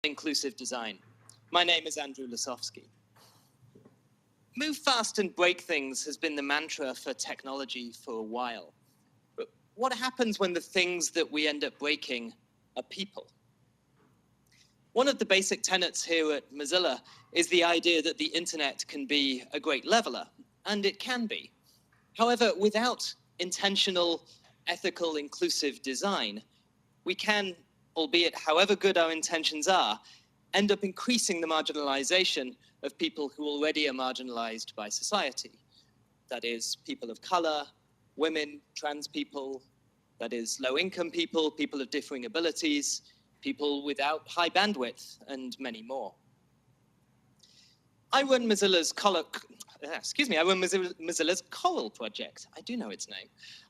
inclusive design. My name is Andrew Losowsky. Move fast and break things has been the mantra for technology for a while. But what happens when the things that we end up breaking are people? One of the basic tenets here at Mozilla is the idea that the internet can be a great leveler, and it can be. However, without intentional, ethical, inclusive design, we can, albeit however good our intentions are, end up increasing the marginalization of people who already are marginalized by society. That is, people of color, women, trans people, that is, low-income people, people of differing abilities, people without high bandwidth, and many more. I run Mozilla's Coral project. I do know its name.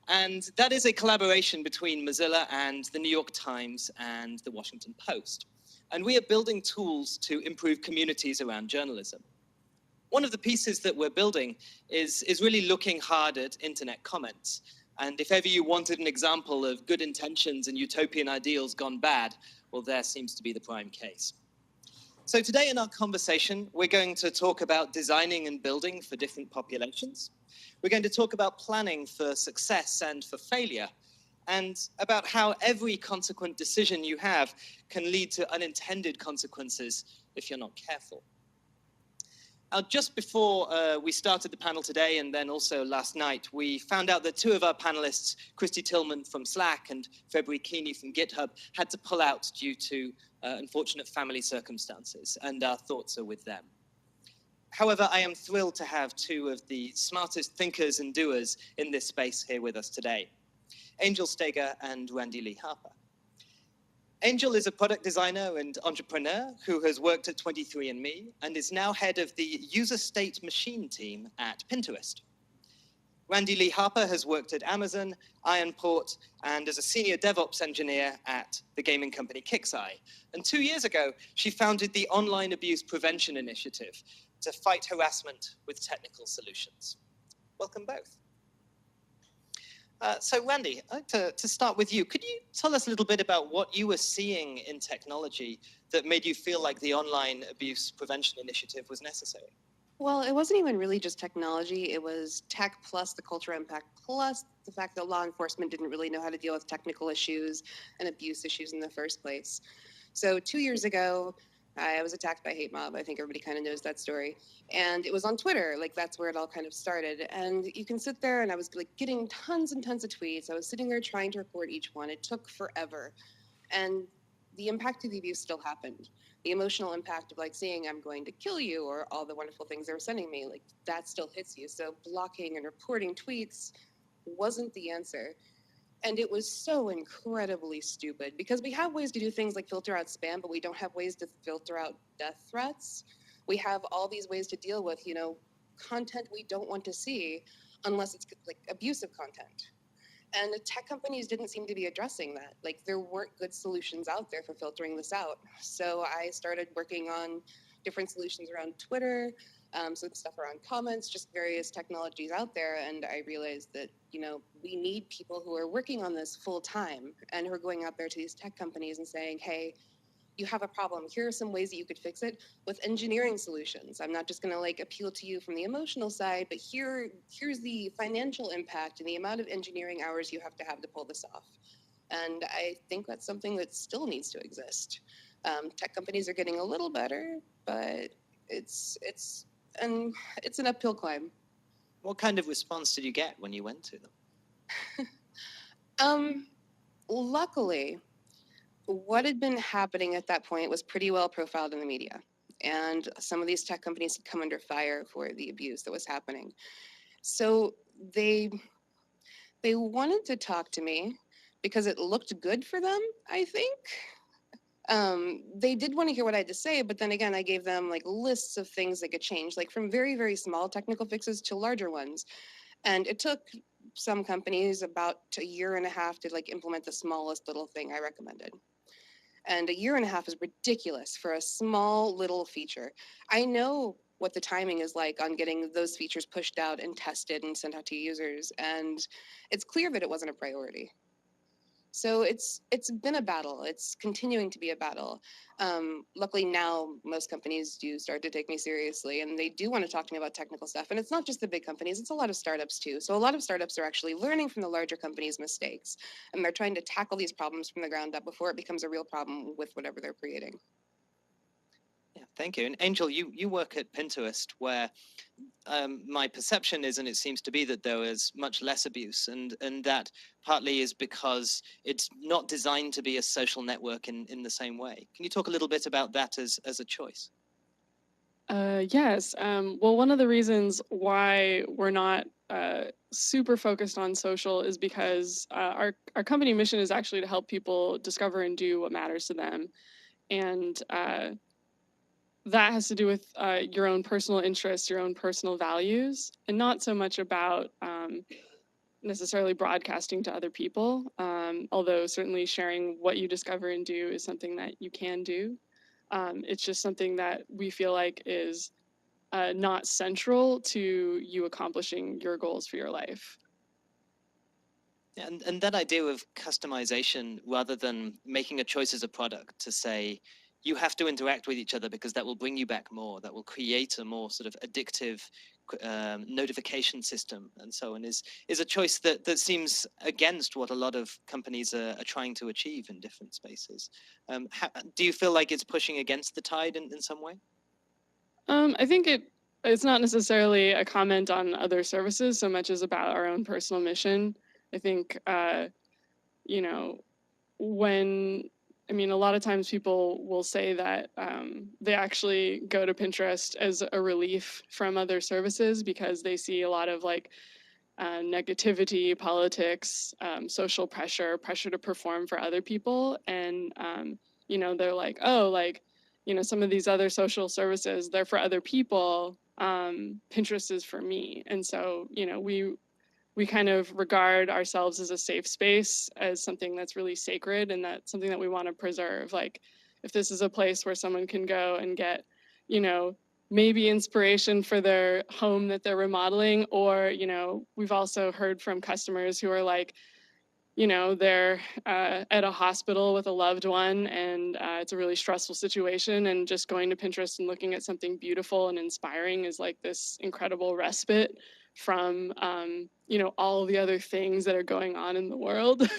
And that is a collaboration between Mozilla and the New York Times and the Washington Post. And we are building tools to improve communities around journalism. One of the pieces that we're building is really looking hard at internet comments. And if ever you wanted an example of good intentions and utopian ideals gone bad, well, there seems to be the prime case. So today in our conversation, we're going to talk about designing and building for different populations. We're going to talk about planning for success and for failure, and about how every consequent decision you have can lead to unintended consequences if you're not careful. Just before we started the panel today, and then also last night, we found out that two of our panelists, Christy Tillman from Slack and February Keeney from GitHub, had to pull out due to unfortunate family circumstances, and our thoughts are with them. However, I am thrilled to have two of the smartest thinkers and doers in this space here with us today, Angel Steger and Randi Harper. Angel is a product designer and entrepreneur who has worked at 23andMe and is now head of the user state machine team at Pinterest. Randi Harper has worked at Amazon, Ironport, and as a senior DevOps engineer at the gaming company Kixeye. And 2 years ago, she founded the Online Abuse Prevention Initiative to fight harassment with technical solutions. Welcome both. So Randi, I'd like to start with you. Could you tell us a little bit about what you were seeing in technology that made you feel like the Online Abuse Prevention Initiative was necessary? Well, it wasn't even really just technology. It was tech plus the cultural impact plus the fact that law enforcement didn't really know how to deal with technical issues and abuse issues in the first place. So 2 years ago, I was attacked by a hate mob. I think everybody kind of knows that story. And it was on Twitter, like that's where it all kind of started. And you can sit there and I was like getting tons and tons of tweets. I was sitting there trying to record each one. It took forever. And the impact of the abuse still happened. The emotional impact of like saying I'm going to kill you or all the wonderful things they were sending me, like that still hits you. So blocking and reporting tweets wasn't the answer. And it was so incredibly stupid because we have ways to do things like filter out spam, but we don't have ways to filter out death threats. We have all these ways to deal with, content we don't want to see unless it's like abusive content. And the tech companies didn't seem to be addressing that. Like there weren't good solutions out there for filtering this out. So I started working on different solutions around Twitter, some stuff around comments, just various technologies out there. And I realized that, we need people who are working on this full time and who are going out there to these tech companies and saying, hey, you have a problem. Here are some ways that you could fix it with engineering solutions. I'm not just going to appeal to you from the emotional side, but here's the financial impact and the amount of engineering hours you have to pull this off. And I think that's something that still needs to exist. Tech companies are getting a little better, but it's an uphill climb. What kind of response did you get when you went to them? Luckily, what had been happening at that point was pretty well profiled in the media. And some of these tech companies had come under fire for the abuse that was happening. So they wanted to talk to me because it looked good for them, I think. They did want to hear what I had to say, but then again, I gave them lists of things they could change, from very, very small technical fixes to larger ones. And it took some companies about a year and a half to implement the smallest little thing I recommended. And a year and a half is ridiculous for a small little feature. I know what the timing is like on getting those features pushed out and tested and sent out to users. And it's clear that it wasn't a priority. So it's been a battle. It's continuing to be a battle. Luckily now most companies do start to take me seriously, and they do want to talk to me about technical stuff. And it's not just the big companies; it's a lot of startups too. So a lot of startups are actually learning from the larger companies' mistakes, and they're trying to tackle these problems from the ground up before it becomes a real problem with whatever they're creating. Yeah, thank you. And Angel, you work at Pinterest, where my perception is, and it seems to be, that there is much less abuse, and that partly is because it's not designed to be a social network in the same way. Can you talk a little bit about that as a choice? Yes. Well, one of the reasons why we're not super focused on social is because our company mission is actually to help people discover and do what matters to them, and that has to do with your own personal interests, your own personal values, and not so much about necessarily broadcasting to other people. Although certainly sharing what you discover and do is something that you can do. It's just something that we feel like is not central to you accomplishing your goals for your life. And that idea of customization, rather than making a choice as a product to say you have to interact with each other because that will bring you back more, that will create a more sort of addictive notification system and so on, is a choice that seems against what a lot of companies are trying to achieve in different spaces. Do you feel like it's pushing against the tide in some way? I think it's not necessarily a comment on other services so much as about our own personal mission. I think you know, when a lot of times people will say that they actually go to Pinterest as a relief from other services because they see a lot of like negativity, politics, social pressure, pressure to perform for other people. And, they're like, oh, like, some of these other social services, they're for other people. Pinterest is for me. And so, we kind of regard ourselves as a safe space, as something that's really sacred, and that's something that we want to preserve. Like, if this is a place where someone can go and get, maybe inspiration for their home that they're remodeling, or, we've also heard from customers who are like, they're at a hospital with a loved one, and it's a really stressful situation, and just going to Pinterest and looking at something beautiful and inspiring is like this incredible respite from all the other things that are going on in the world.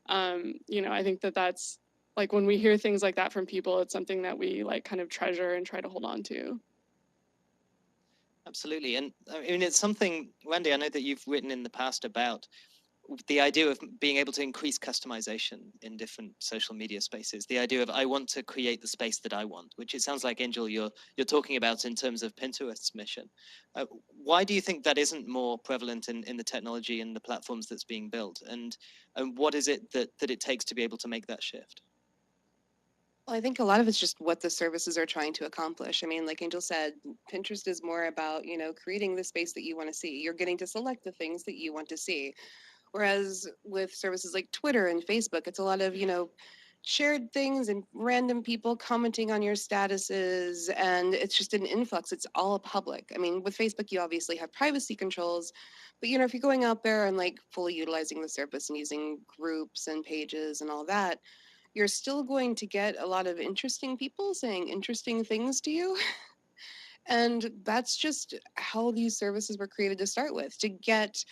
I think that that's like, when we hear things like that from people, it's something that we like kind of treasure and try to hold on to. Absolutely. And I mean, it's something, Randy, I know that you've written in the past about the idea of being able to increase customization in different social media spaces. The idea of, I want to create the space that I want, which it sounds like, Angel, you're talking about in terms of Pinterest's mission. Why do you think that isn't more prevalent in the technology and the platforms that's being built? And what is it that it takes to be able to make that shift? Well, I think a lot of it's just what the services are trying to accomplish. I mean, like Angel said, Pinterest is more about, creating the space that you want to see. You're getting to select the things that you want to see. Whereas with services like Twitter and Facebook, it's a lot of, shared things and random people commenting on your statuses. And it's just an influx. It's all public. I mean, with Facebook, you obviously have privacy controls. But, if you're going out there and like fully utilizing the service and using groups and pages and all that, you're still going to get a lot of interesting people saying interesting things to you. And that's just how these services were created to start with, to get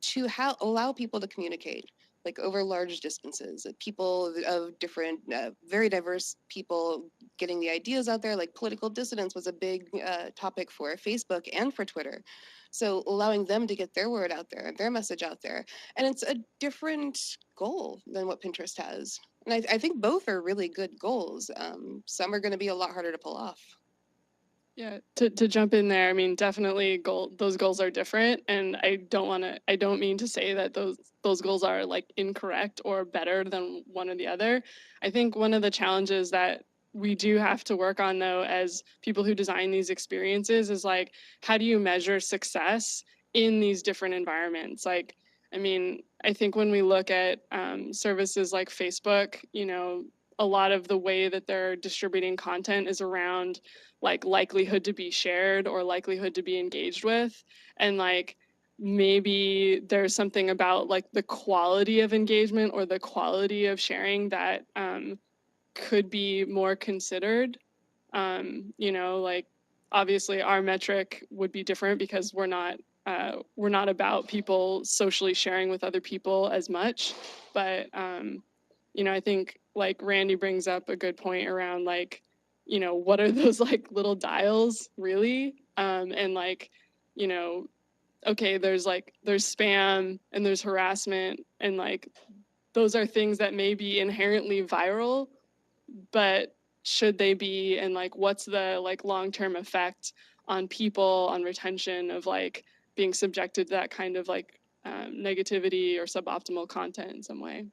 to allow people to communicate like over large distances, people of different very diverse people getting the ideas out there. Like political dissidence was a big topic for Facebook and for Twitter, so allowing them to get their word out there, their message out there. And it's a different goal than what Pinterest has, and I think both are really good goals. Some are going to be a lot harder to pull off. Yeah, to jump in there, I mean, definitely those goals are different, and I don't mean to say that those goals are like incorrect or better than one or the other. I think one of the challenges that we do have to work on, though, as people who design these experiences, is like, how do you measure success in these different environments? Like, I mean, I think when we look at services like Facebook, a lot of the way that they're distributing content is around like likelihood to be shared or likelihood to be engaged with. And like, maybe there's something about like the quality of engagement or the quality of sharing that could be more considered. You know, like obviously our metric would be different because we're not about people socially sharing with other people as much. But you know, I think like Randi brings up a good point around like, you know, what are those like little dials really? And like, you know, okay, there's spam and there's harassment, and like those are things that may be inherently viral, but should they be, and like what's the like long-term effect on people, on retention of like being subjected to that kind of like negativity or suboptimal content in some way.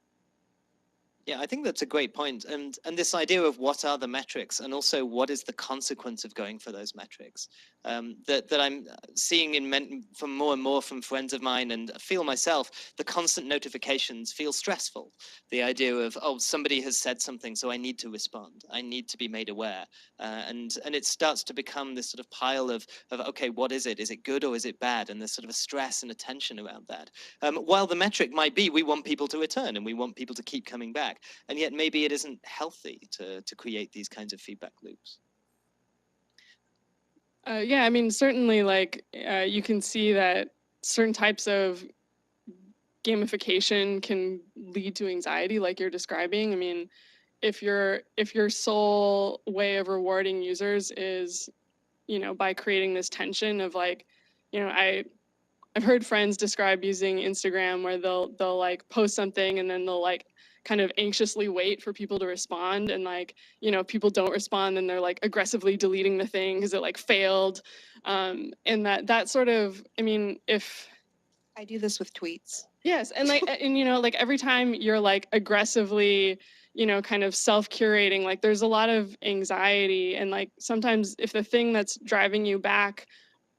Yeah, I think that's a great point. And this idea of what are the metrics, and also what is the consequence of going for those metrics, that I'm seeing from more and more from friends of mine, and feel myself, the constant notifications feel stressful. The idea of, oh, somebody has said something, so I need to respond. I need to be made aware. And it starts to become this sort of pile of, okay, what is it? Is it good or is it bad? And there's sort of a stress and a tension around that. While the metric might be, we want people to return and we want people to keep coming back. And yet maybe it isn't healthy to create these kinds of feedback loops. Yeah, I mean, certainly like you can see that certain types of gamification can lead to anxiety like you're describing. I mean, if your sole way of rewarding users is, you know, by creating this tension of like, you know, I've heard friends describe using Instagram where they'll like post something and then they'll like kind of anxiously wait for people to respond, and like, you know, if people don't respond, then they're like aggressively deleting the thing because it like failed. And that sort of, I mean, if I do this with tweets. yes, and like, and you know, like every time you're like aggressively, you know, kind of self-curating, like there's a lot of anxiety, and like sometimes if the thing that's driving you back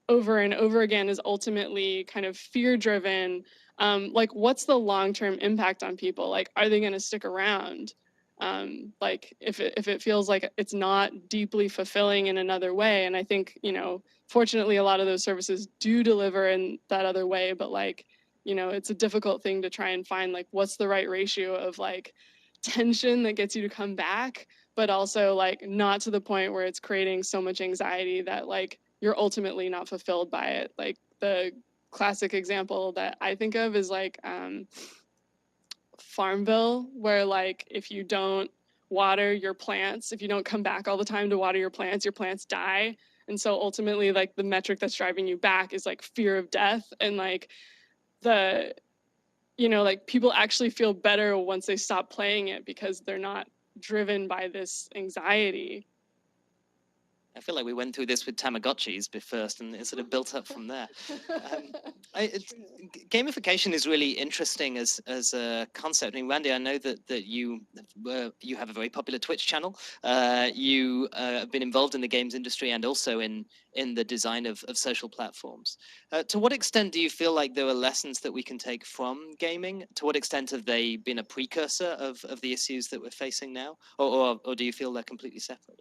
over and over again is ultimately kind of fear-driven, like what's the long-term impact on people? Like, are they going to stick around? Like if it feels like it's not deeply fulfilling in another way, and I think, you know, fortunately a lot of those services do deliver in that other way, but like, you know, it's a difficult thing to try and find like what's the right ratio of like tension that gets you to come back, but also like not to the point where it's creating so much anxiety that like you're ultimately not fulfilled by it. Like the classic example that I think of is like Farmville, where like if you don't water your plants, if you don't come back all the time to water your plants die. And so ultimately like the metric that's driving you back is like fear of death, and like the, you know, like people actually feel better once they stop playing it because they're not driven by this anxiety. I feel like we went through this with Tamagotchis first, and it sort of built up from there. Gamification is really interesting as a concept. I mean, Randi, I know that you have a very popular Twitch channel. You have been involved in the games industry and also in the design of social platforms. To what extent do you feel like there are lessons that we can take from gaming? To what extent have they been a precursor of the issues that we're facing now, or do you feel they're completely separate?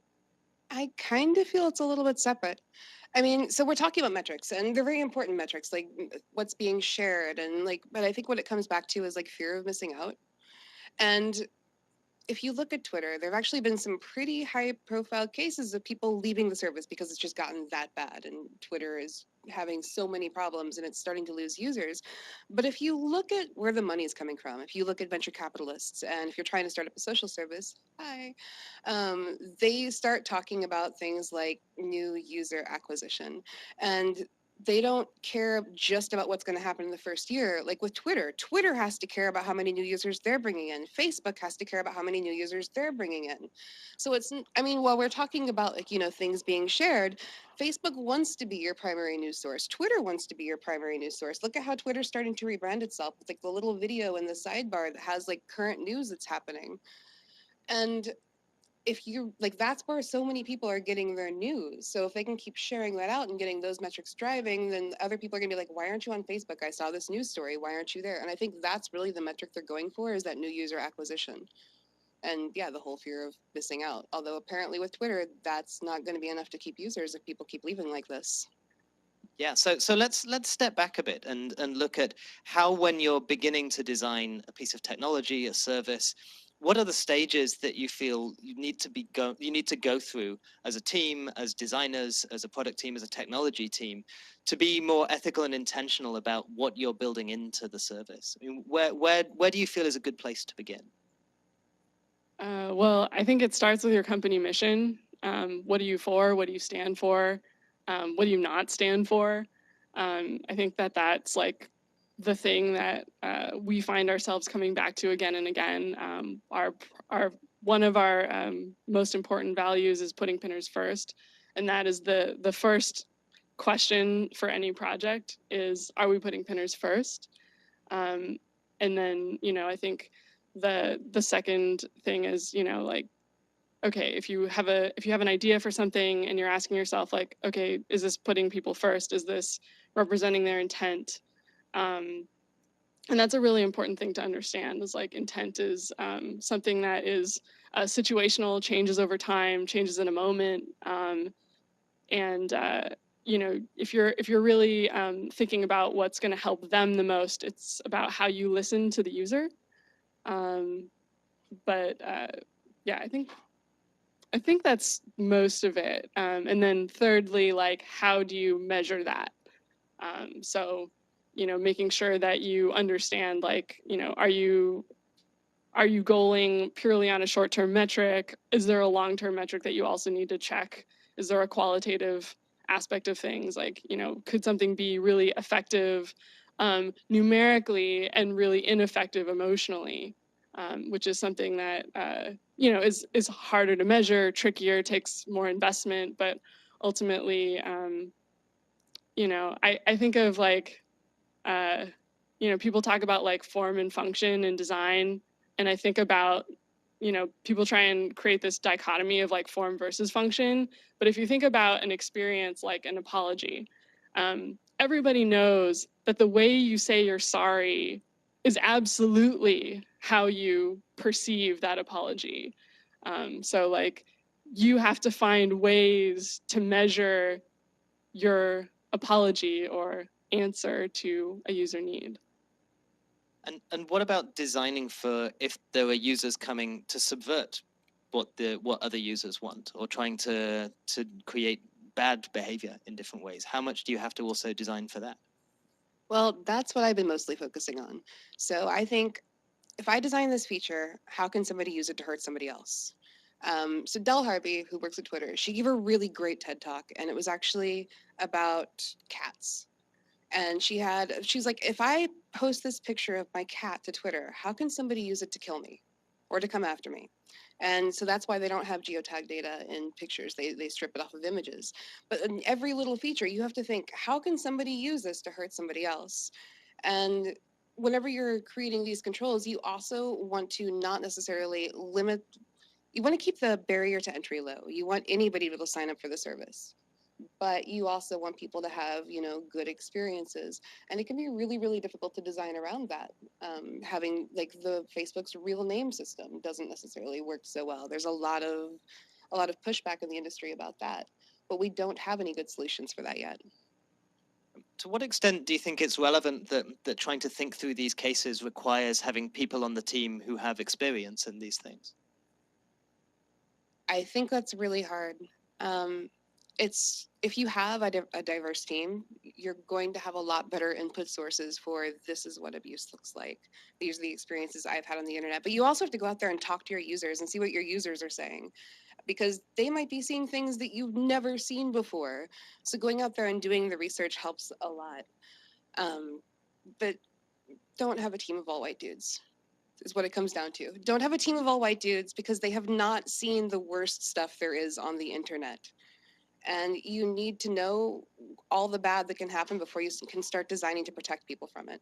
I kind of feel it's a little bit separate. I mean, so we're talking about metrics, and they're very important metrics, like what's being shared, and like, but I think what it comes back to is like fear of missing out. And if you look at Twitter, there have actually been some pretty high profile cases of people leaving the service because it's just gotten that bad, and Twitter is having so many problems and it's starting to lose users. But if you look at where the money is coming from, if you look at venture capitalists, and if you're trying to start up a social service, they start talking about things like new user acquisition. And they don't care just about what's going to happen in the first year. Like with Twitter, Twitter has to care about how many new users they're bringing in. Facebook has to care about how many new users they're bringing in. So it's, I mean, while we're talking about like, you know, things being shared, Facebook wants to be your primary news source. Twitter wants to be your primary news source. Look at how Twitter's starting to rebrand itself with like the little video in the sidebar that has like current news that's happening. And if you like, that's where so many people are getting their news. So if they can keep sharing that out and getting those metrics driving, then other people are gonna be like, why aren't you on Facebook? I saw this news story, why aren't you there? And I think that's really the metric they're going for, is that new user acquisition. And yeah, the whole fear of missing out. Although apparently with Twitter, that's not gonna be enough to keep users if people keep leaving like this. Yeah, so let's step back a bit and look at how, when you're beginning to design a piece of technology, a service, what are the stages that you feel you need to go through as a team, as designers, as a product team, as a technology team, to be more ethical and intentional about what you're building into the service? I mean, where do you feel is a good place to begin? Well, I think it starts with your company mission. What are you for? What do you stand for? What do you not stand for? I think that that's like the thing that we find ourselves coming back to again and again. Our one of our most important values is putting pinners first, and that is the first question for any project is, are we putting pinners first? And then, I think the second thing is, like, okay, if you have an idea for something and you're asking yourself, like, okay, is this putting people first? Is this representing their intent? And that's a really important thing to understand, is like intent is something that is situational, changes over time, changes in a moment. And if you're really thinking about what's going to help them the most, it's about how you listen to the user. But yeah, I think that's most of it. And then thirdly, like, how do you measure that? So, making sure that you understand, like, are you goaling purely on a short-term metric? Is there a long-term metric that you also need to check? Is there a qualitative aspect of things? Like, could something be really effective numerically and really ineffective emotionally? Which is something that is harder to measure, trickier, takes more investment, but ultimately, I think of like, people talk about like form and function in design, and I think about, people try and create this dichotomy of like form versus function. But if you think about an experience like an apology, everybody knows that the way you say you're sorry is absolutely how you perceive that apology. So like, you have to find ways to measure your apology or answer to a user need. And what about designing for if there are users coming to subvert what other users want, or trying to create bad behavior in different ways? How much do you have to also design for that? Well, that's what I've been mostly focusing on. So I think, if I design this feature, how can somebody use it to hurt somebody else? So Del Harvey, who works at Twitter, she gave a really great TED talk, and it was actually about cats. And she's like, if I post this picture of my cat to Twitter, how can somebody use it to kill me or to come after me? And so that's why they don't have geotag data in pictures. They strip it off of images. But in every little feature, you have to think, how can somebody use this to hurt somebody else? And whenever you're creating these controls, you also want to not necessarily limit, you want to keep the barrier to entry low. You want anybody to be able to sign up for the service, but you also want people to have, good experiences. And it can be really, really difficult to design around that. Having like the Facebook's real name system doesn't necessarily work so well. There's a lot of pushback in the industry about that, but we don't have any good solutions for that yet. To what extent do you think it's relevant that trying to think through these cases requires having people on the team who have experience in these things? I think that's really hard. It's, if you have a diverse team, you're going to have a lot better input sources for, this is what abuse looks like. These are the experiences I've had on the internet. But you also have to go out there and talk to your users and see what your users are saying, because they might be seeing things that you've never seen before. So going out there and doing the research helps a lot. But don't have a team of all white dudes, is what it comes down to. Don't have a team of all white dudes, because they have not seen the worst stuff there is on the internet. And you need to know all the bad that can happen before you can start designing to protect people from it.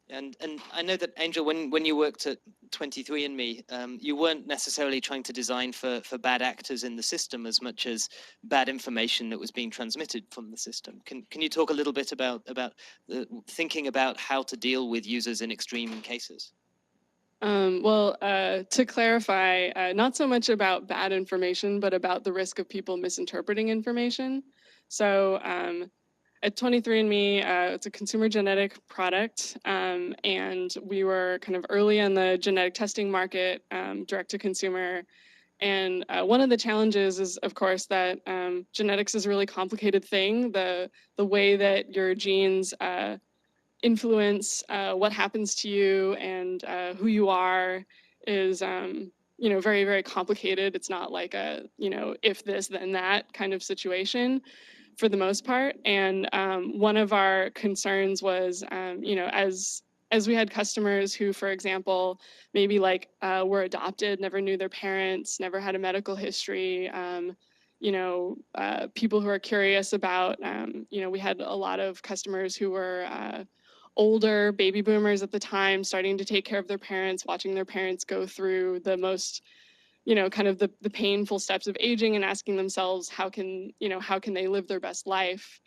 And I know that, Angel, when you worked at 23andMe, you weren't necessarily trying to design for bad actors in the system as much as bad information that was being transmitted from the system. Can you talk a little bit about thinking about how to deal with users in extreme cases? Well, to clarify, not so much about bad information, but about the risk of people misinterpreting information. So at 23andMe, it's a consumer genetic product, and we were kind of early on the genetic testing market, direct to consumer. And one of the challenges is, of course, that genetics is a really complicated thing. The way that your genes influence what happens to you and who you are is, very, very complicated. It's not like a, if this, then that kind of situation for the most part. And one of our concerns was, as we had customers who, for example, maybe like were adopted, never knew their parents, never had a medical history, people who are curious about, we had a lot of customers who were older baby boomers at the time, starting to take care of their parents, watching their parents go through the most, kind of the painful steps of aging and asking themselves, how can they live their best life?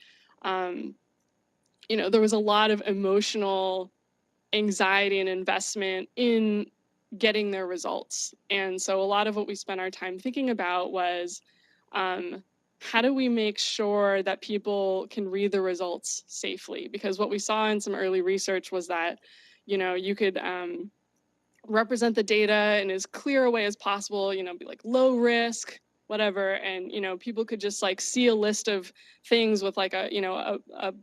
There was a lot of emotional anxiety and investment in getting their results. And so a lot of what we spent our time thinking about was, how do we make sure that people can read the results safely? Because what we saw in some early research was that, you could represent the data in as clear a way as possible, be like low risk, whatever. And, people could just like see a list of things with like a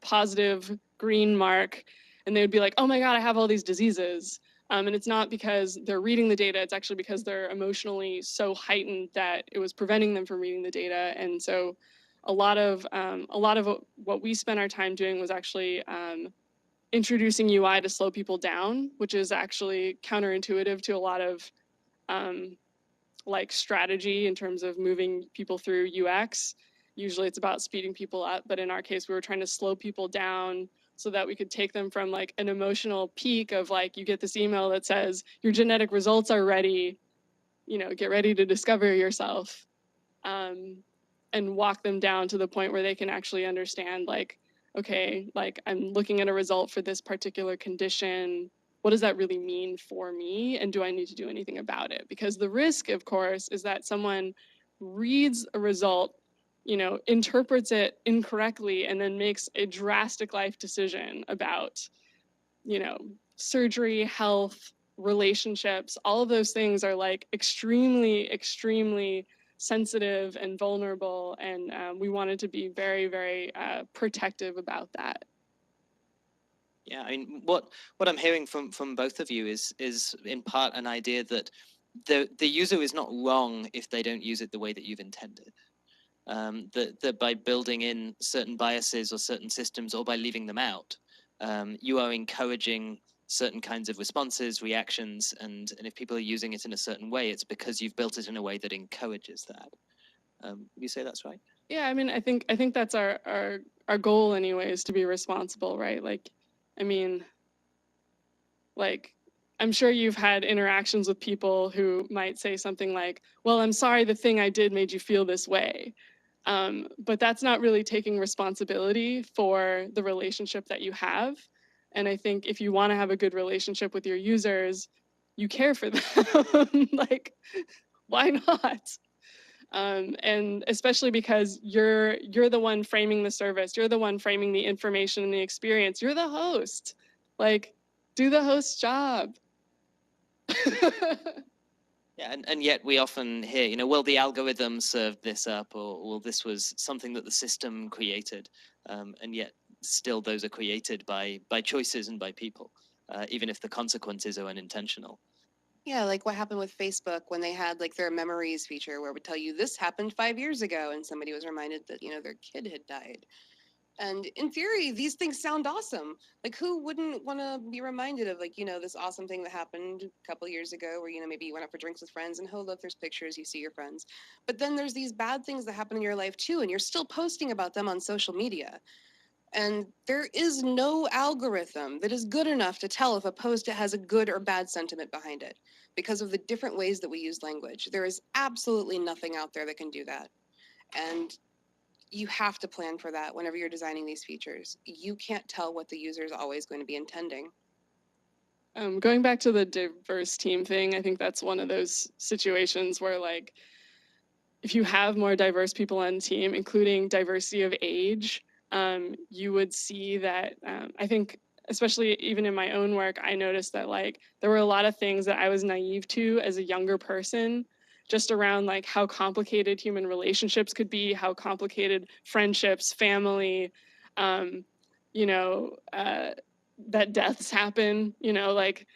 positive green mark, and they would be like, oh my God, I have all these diseases. And it's not because they're reading the data, it's actually because they're emotionally so heightened that it was preventing them from reading the data. And so a lot of what we spent our time doing was actually introducing UI to slow people down, which is actually counterintuitive to a lot of like strategy in terms of moving people through UX. Usually it's about speeding people up, but in our case, we were trying to slow people down so that we could take them from like an emotional peak of like, you get this email that says your genetic results are ready, get ready to discover yourself, and walk them down to the point where they can actually understand like, okay, like I'm looking at a result for this particular condition. What does that really mean for me? And do I need to do anything about it? Because the risk, of course, is that someone reads a result, interprets it incorrectly, and then makes a drastic life decision about, surgery, health, relationships. All of those things are like extremely, extremely sensitive and vulnerable, and we wanted to be very, very protective about that. Yeah, I mean, what I'm hearing from both of you is in part an idea that the user is not wrong if they don't use it the way that you've intended. That by building in certain biases or certain systems, or by leaving them out, you are encouraging certain kinds of responses, reactions, and if people are using it in a certain way, it's because you've built it in a way that encourages that. Would you say that's right? Yeah, I mean, I think that's our goal anyway, is to be responsible, right? Like, I mean, like, I'm sure you've had interactions with people who might say something like, well, I'm sorry the thing I did made you feel this way. But that's not really taking responsibility for the relationship that you have. And I think if you want to have a good relationship with your users, you care for them. Like, why not? And especially because you're the one framing the service, you're the one framing the information and the experience, you're the host. Like, do the host's job. Yeah, and yet we often hear, well, the algorithm served this up, or well, this was something that the system created, and yet still those are created by choices and by people, even if the consequences are unintentional. Yeah, like what happened with Facebook when they had like their memories feature where it would tell you this happened 5 years ago, and somebody was reminded that, their kid had died. And in theory, these things sound awesome. Like, who wouldn't want to be reminded of, like, this awesome thing that happened a couple years ago where, maybe you went out for drinks with friends and, oh, look, there's pictures, you see your friends. But then there's these bad things that happen in your life too, and you're still posting about them on social media. And there is no algorithm that is good enough to tell if a post has a good or bad sentiment behind it because of the different ways that we use language. There is absolutely nothing out there that can do that. And you have to plan for that whenever you're designing these features. You can't tell what the user is always going to be intending. Going back to the diverse team thing, I think that's one of those situations where, like, if you have more diverse people on the team, including diversity of age, you would see that, I think, especially even in my own work, I noticed that like there were a lot of things that I was naive to as a younger person, just around like how complicated human relationships could be, how complicated friendships, family, you know, that deaths happen, you know, like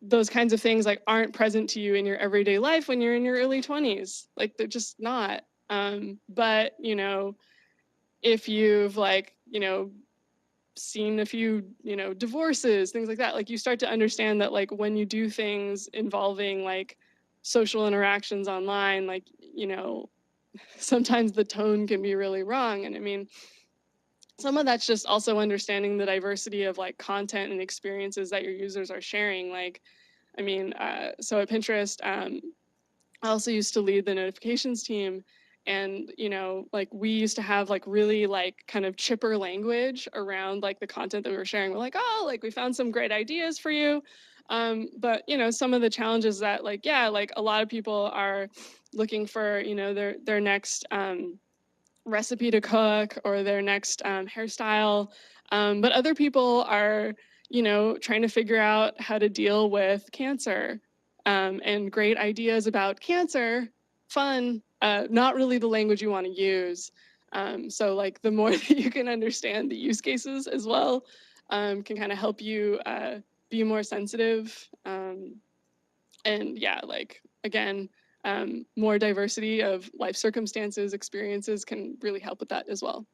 those kinds of things like aren't present to you in your everyday life when you're in your early 20s. Like they're just not. But, you know, if you've like, you know, seen a few, you know, divorces, things like that, like you start to understand that like when you do things involving like social interactions online, like, you know, sometimes the tone can be really wrong. And I mean, some of that's just also understanding the diversity of like content and experiences that your users are sharing. Like, I mean, so at Pinterest, I also used to lead the notifications team. And, you know, like we used to have like really like kind of chipper language around like the content that we were sharing. We're like, oh, like we found some great ideas for you. But, you know, some of the challenges that like, yeah, like a lot of people are looking for, you know, their next recipe to cook or their next hairstyle. But other people are, you know, trying to figure out how to deal with cancer, and great ideas about cancer, fun, not really the language you want to use. So like the more that you can understand the use cases as well, can kind of help you be more sensitive. And yeah, like again, more diversity of life circumstances, experiences can really help with that as well.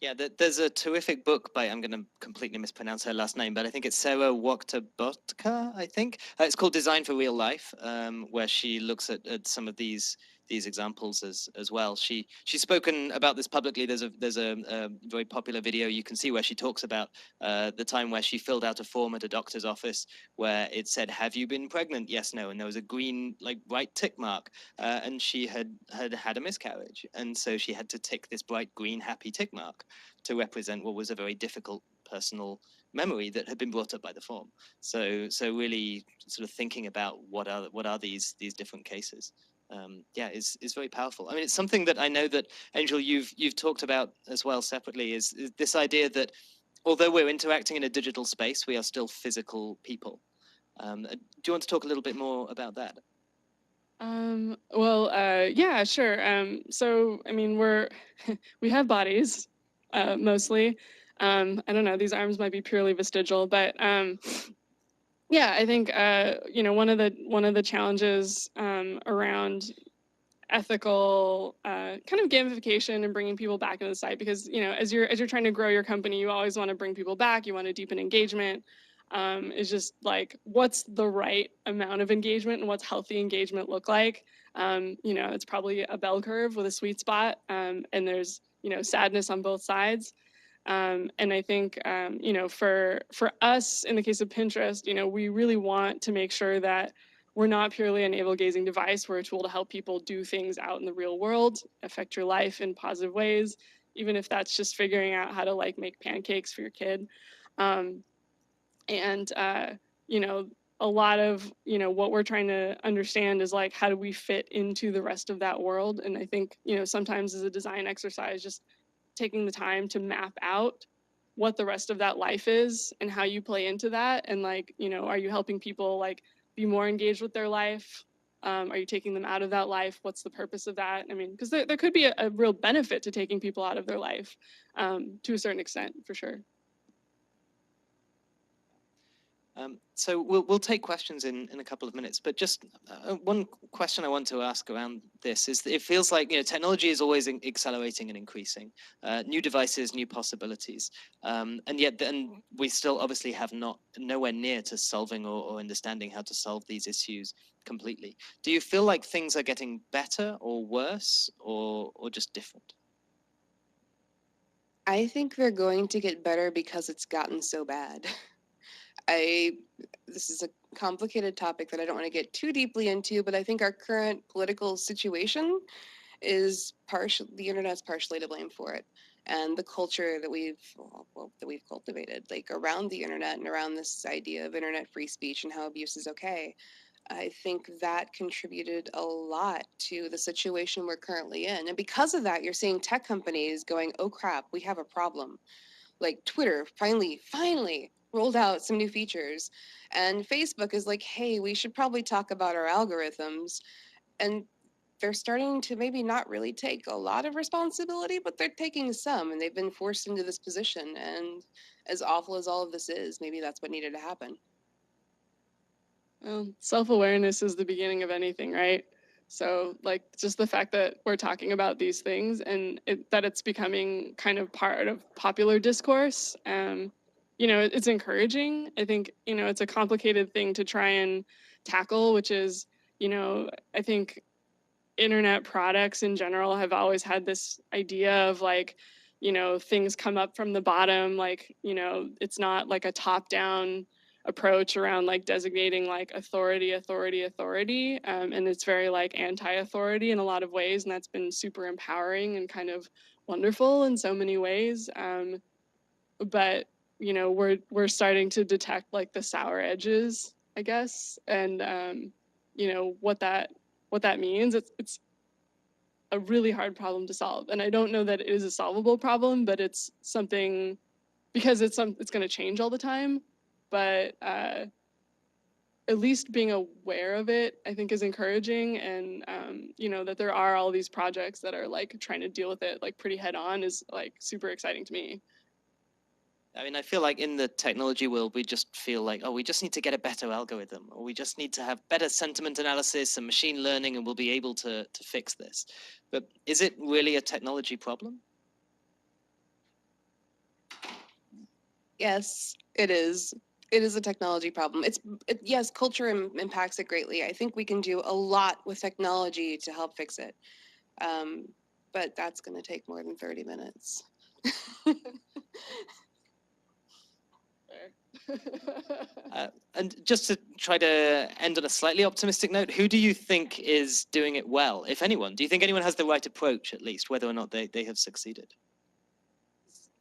Yeah, there's a terrific book by, I'm going to completely mispronounce her last name, but I think it's Sarah Wachter-Botka, I think. It's called Design for Real Life, where she looks at some of these examples as well. She's spoken about this publicly. There's a very popular video you can see where she talks about the time where she filled out a form at a doctor's office where it said, have you been pregnant? Yes, no. And there was a green, like, bright tick mark. And she had a miscarriage. And so she had to tick this bright green happy tick mark to represent what was a very difficult personal memory that had been brought up by the form. So really sort of thinking about what are these different cases. Yeah, is very powerful. I mean, it's something that I know that, Angel, you've talked about as well separately, is this idea that although we're interacting in a digital space, we are still physical people. Do you want to talk a little bit more about that? Well, yeah, sure. So, I mean, we have bodies, mostly. I don't know, these arms might be purely vestigial, but yeah, I think, you know, one of the challenges around ethical kind of gamification and bringing people back into the site, because, you know, as you're trying to grow your company, you always want to bring people back, you want to deepen engagement. Is just like, what's the right amount of engagement and what's healthy engagement look like? You know, it's probably a bell curve with a sweet spot, and there's, you know, sadness on both sides. And I think, you know, for us in the case of Pinterest, you know, we really want to make sure that we're not purely a navel-gazing device. We're a tool to help people do things out in the real world, affect your life in positive ways, even if that's just figuring out how to like make pancakes for your kid. And you know, a lot of, you know, what we're trying to understand is like, how do we fit into the rest of that world? And I think, you know, sometimes as a design exercise, just taking the time to map out what the rest of that life is and how you play into that. And like, you know, are you helping people like be more engaged with their life? Are you taking them out of that life? What's the purpose of that? I mean, because there could be a real benefit to taking people out of their life, to a certain extent, for sure. So we'll take questions in a couple of minutes, but just one question I want to ask around this is that it feels like, you know, technology is always accelerating and increasing, new devices, new possibilities, and yet then we still obviously have nowhere near to solving or understanding how to solve these issues completely. Do you feel like things are getting better or worse or just different? I think they're going to get better because it's gotten so bad. This is a complicated topic that I don't want to get too deeply into, but I think our current political situation is the internet's partially to blame for it. And the culture that we've cultivated, like around the internet and around this idea of internet free speech and how abuse is okay. I think that contributed a lot to the situation we're currently in. And because of that, you're seeing tech companies going, oh crap, we have a problem. Like Twitter finally rolled out some new features. And Facebook is like, hey, we should probably talk about our algorithms. And they're starting to maybe not really take a lot of responsibility, but they're taking some, and they've been forced into this position. And as awful as all of this is, maybe that's what needed to happen. Well, self-awareness is the beginning of anything, right? So like just the fact that we're talking about these things and that it's becoming kind of part of popular discourse, it's encouraging. I think, it's a complicated thing to try and tackle, which is, I think internet products in general have always had this idea of like, things come up from the bottom, like, it's not like a top-down approach around like designating like authority, and it's very like anti-authority in a lot of ways, and that's been super empowering and kind of wonderful in so many ways. But we're starting to detect like the sour edges, I guess, and what that means. It's a really hard problem to solve, and I don't know that it is a solvable problem, but it's something, because it's going to change all the time. But at least being aware of it, I think, is encouraging, and that there are all these projects that are like trying to deal with it like pretty head on is like super exciting to me. I mean, I feel like in the technology world, we just feel like, oh, we just need to get a better algorithm, or we just need to have better sentiment analysis and machine learning, and we'll be able to fix this. But is it really a technology problem? Yes, it is. It is a technology problem. Yes, culture impacts it greatly. I think we can do a lot with technology to help fix it. But that's going to take more than 30 minutes. And just to try to end on a slightly optimistic note, who do you think is doing it well, if anyone? Do you think anyone has the right approach, at least, whether or not they have succeeded?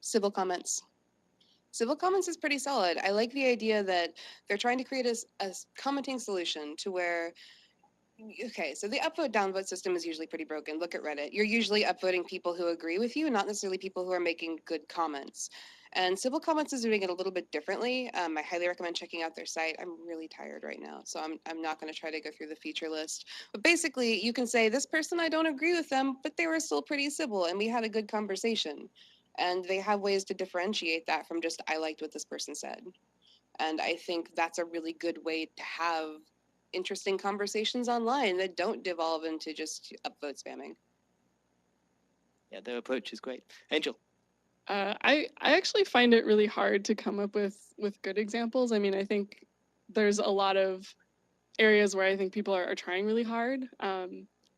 Civil comments. Civil comments is pretty solid. I like the idea that they're trying to create a commenting solution to where, okay, so the upvote downvote system is usually pretty broken. Look at Reddit. You're usually upvoting people who agree with you, not necessarily people who are making good comments. And Civil Comments is doing it a little bit differently. I highly recommend checking out their site. I'm really tired right now, so I'm not going to try to go through the feature list. But basically, you can say, this person, I don't agree with them, but they were still pretty civil, and we had a good conversation. And they have ways to differentiate that from just, I liked what this person said. And I think that's a really good way to have interesting conversations online that don't devolve into just upvote spamming. Yeah, their approach is great. Angel? I actually find it really hard to come up with good examples. I mean, I think there's a lot of areas where I think people are trying really hard,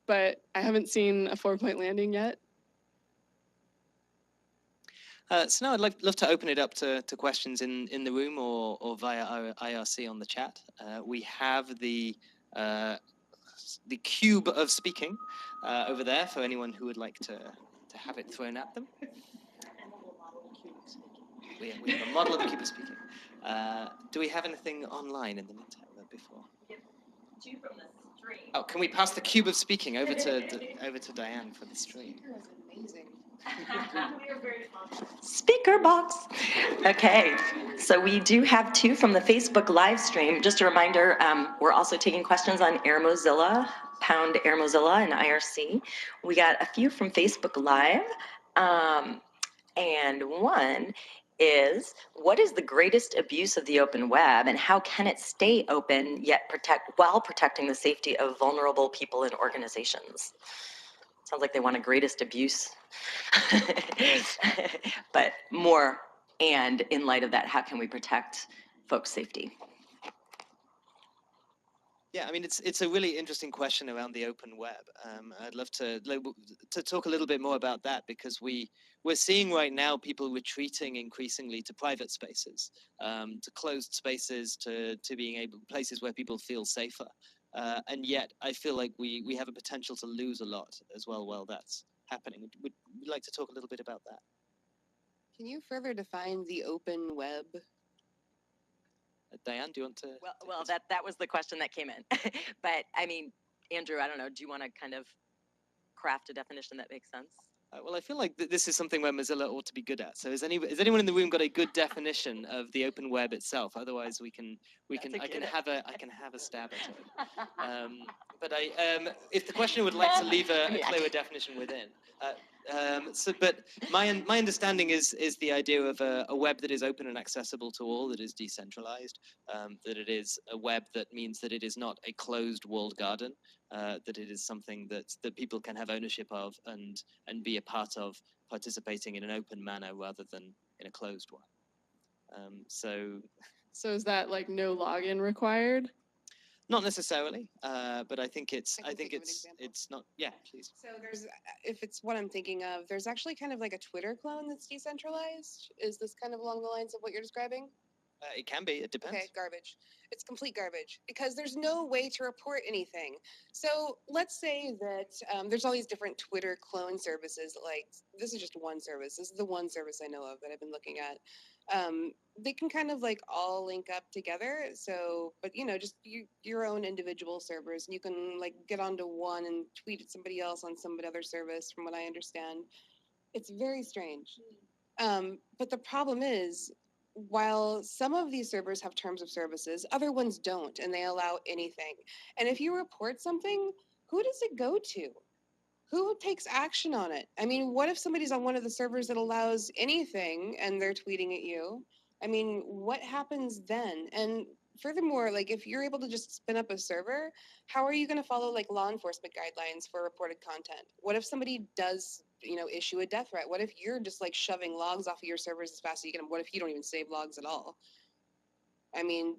but I haven't seen a 4-point landing yet. So now I'd love to open it up to questions in the room or via our IRC on the chat. We have the cube of speaking over there for anyone who would like to have it thrown at them. We have a model of the cube of speaking. Do we have anything online in the meantime before? Two from the stream. Oh, can we pass the cube of speaking over to Diane for the stream? Amazing. Speaker box. Okay, so we do have two from the Facebook live stream. Just a reminder, we're also taking questions on Air Mozilla, pound Air Mozilla and IRC. We got a few from Facebook Live, and one is, what is the greatest abuse of the open web, and how can it stay open yet while protecting the safety of vulnerable people and organizations? Sounds like they want a greatest abuse. But more, and in light of that, how can we protect folks' safety? Yeah, I mean, it's a really interesting question around the open web. I'd love to talk a little bit more about that, because we're seeing right now people retreating increasingly to private spaces, to closed spaces, to places where people feel safer. And yet I feel like we have a potential to lose a lot as well while that's happening. Would you like to talk a little bit about that? Can you further define the open web? Diane, do you want to? Well, that was the question that came in. But I mean, Andrew, I don't know. Do you want to kind of craft a definition that makes sense? Well, I feel like this is something where Mozilla ought to be good at. So has anyone in the room got a good definition of the open web itself? Otherwise, I can have a stab at it. But if the questioner would like to leave a clearer definition within. But my understanding is the idea of a web that is open and accessible to all, that is decentralized, that it is a web that means that it is not a closed walled garden, that it is something that people can have ownership of and be a part of, participating in an open manner rather than in a closed one. So is that like no login required? Not necessarily, but I think it's not. Yeah, please. So there's, if it's what I'm thinking of, there's actually kind of like a Twitter clone that's decentralized. Is this kind of along the lines of what you're describing? It can be. It depends. Okay, garbage. It's complete garbage because there's no way to report anything. So let's say that there's all these different Twitter clone services. Like, this is just one service. This is the one service I know of that I've been looking at. They can kind of like all link up together. So, but you know, just your own individual servers, and you can like get onto one and tweet at somebody else on some other service, from what I understand. It's very strange. But the problem is, while some of these servers have terms of services, other ones don't, and they allow anything. And if you report something, who does it go to? Who takes action on it? I mean, what if somebody's on one of the servers that allows anything and they're tweeting at you? I mean, what happens then? And furthermore, like if you're able to just spin up a server, how are you going to follow like law enforcement guidelines for reported content? What if somebody does, you know, issue a death threat? What if you're just like shoving logs off of your servers as fast as you can? What if you don't even save logs at all? I mean,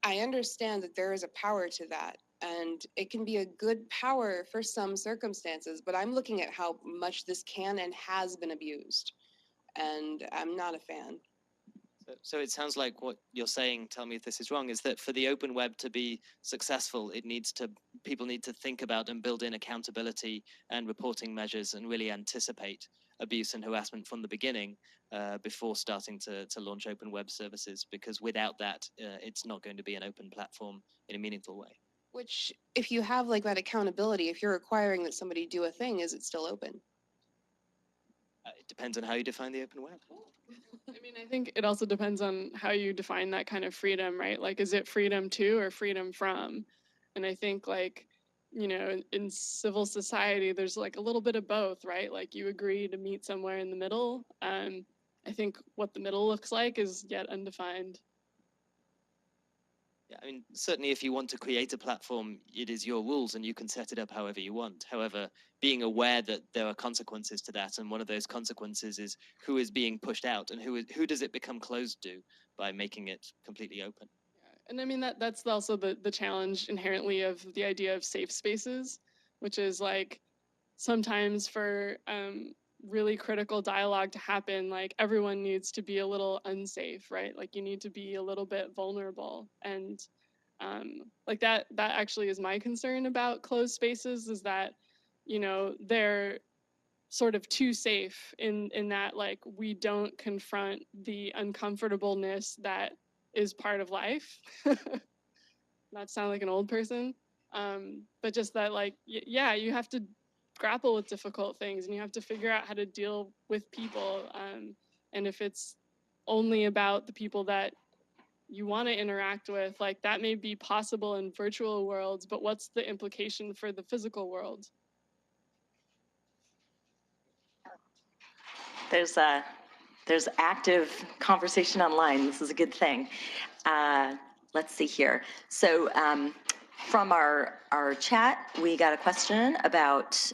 I understand that there is a power to that, and it can be a good power for some circumstances, but I'm looking at how much this can and has been abused, and I'm not a fan. So it sounds like what you're saying, tell me if this is wrong, is that for the open web to be successful, people need to think about and build in accountability and reporting measures and really anticipate abuse and harassment from the beginning before starting to launch open web services, because without that, it's not going to be an open platform in a meaningful way. Which, if you have like that accountability, if you're requiring that somebody do a thing, is it still open? It depends on how you define the open web. I mean, I think it also depends on how you define that kind of freedom, right? Like, is it freedom to or freedom from? And I think, like, you know, in civil society, there's like a little bit of both, right? Like, you agree to meet somewhere in the middle. I think what the middle looks like is yet undefined. Yeah, I mean, certainly if you want to create a platform, it is your rules and you can set it up however you want. However, being aware that there are consequences to that, and one of those consequences is who is being pushed out and who does it become closed to by making it completely open. Yeah. And I mean, that's also the challenge inherently of the idea of safe spaces, which is like sometimes for really critical dialogue to happen, like everyone needs to be a little unsafe, right? Like you need to be a little bit vulnerable. And like that actually is my concern about closed spaces, is that, you know, they're sort of too safe in that like we don't confront the uncomfortableness that is part of life. Not to sound like an old person, but just that like, yeah, you have to grapple with difficult things and you have to figure out how to deal with people. And if it's only about the people that you want to interact with, like that may be possible in virtual worlds, but what's the implication for the physical world? There's active conversation online. This is a good thing. Let's see here. So from our chat, we got a question about,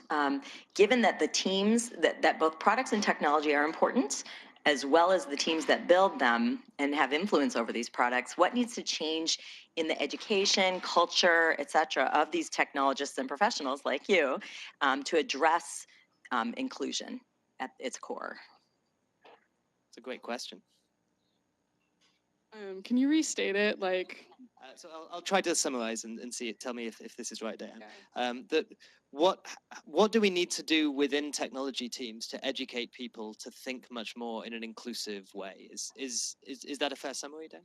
given that the teams, that both products and technology are important, as well as the teams that build them and have influence over these products, what needs to change in the education, culture, et cetera, of these technologists and professionals like you to address inclusion at its core? It's a great question. Can you restate it? Like, so I'll try to summarize and see it. Tell me if this is right, Dan. Okay. What do we need to do within technology teams to educate people to think much more in an inclusive way? Is that a fair summary, Dan?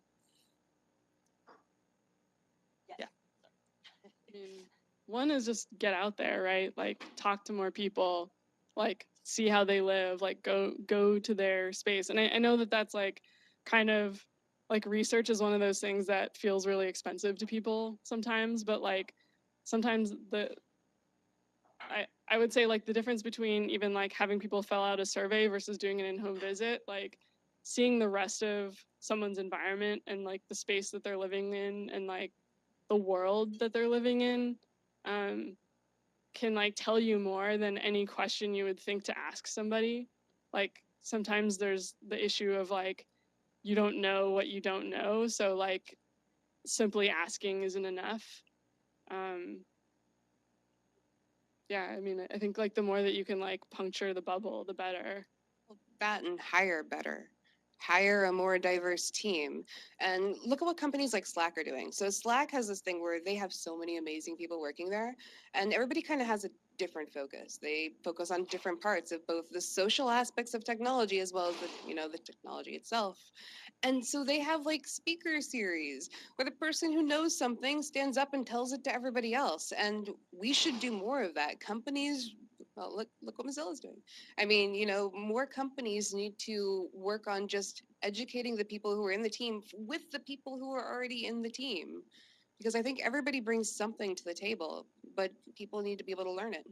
I mean, one is just get out there, right? Like talk to more people, like see how they live, like go to their space. And I know that that's like kind of like research is one of those things that feels really expensive to people sometimes, but like sometimes I would say like the difference between even like having people fill out a survey versus doing an in-home visit, like seeing the rest of someone's environment and like the space that they're living in and like the world that they're living in can like tell you more than any question you would think to ask somebody. Like sometimes there's the issue of like you don't know what you don't know, so like simply asking isn't enough. Yeah, I mean, I think like the more that you can like puncture the bubble, the better. That and hire better. Hire a more diverse team. And look at what companies like Slack are doing. So Slack has this thing where they have so many amazing people working there, and everybody kind of has a different focus. They focus on different parts of both the social aspects of technology as well as the technology itself. And so they have like speaker series where the person who knows something stands up and tells it to everybody else. And we should do more of that. Companies, well, look what Mozilla's doing. I mean, more companies need to work on just educating the people who are in the team with the people who are already in the team. Because I think everybody brings something to the table, but people need to be able to learn it.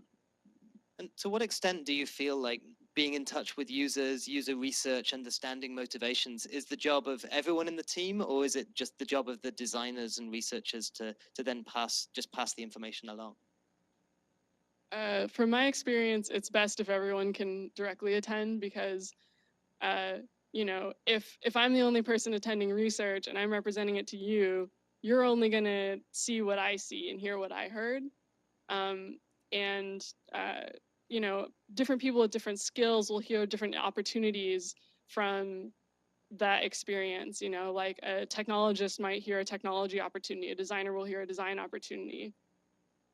And to what extent do you feel like being in touch with users, user research, understanding motivations is the job of everyone in the team, or is it just the job of the designers and researchers to then pass the information along? From my experience, it's best if everyone can directly attend because, if I'm the only person attending research and I'm representing it to you, you're only going to see what I see and hear what I heard. And different people with different skills will hear different opportunities from that experience. Like a technologist might hear a technology opportunity, a designer will hear a design opportunity.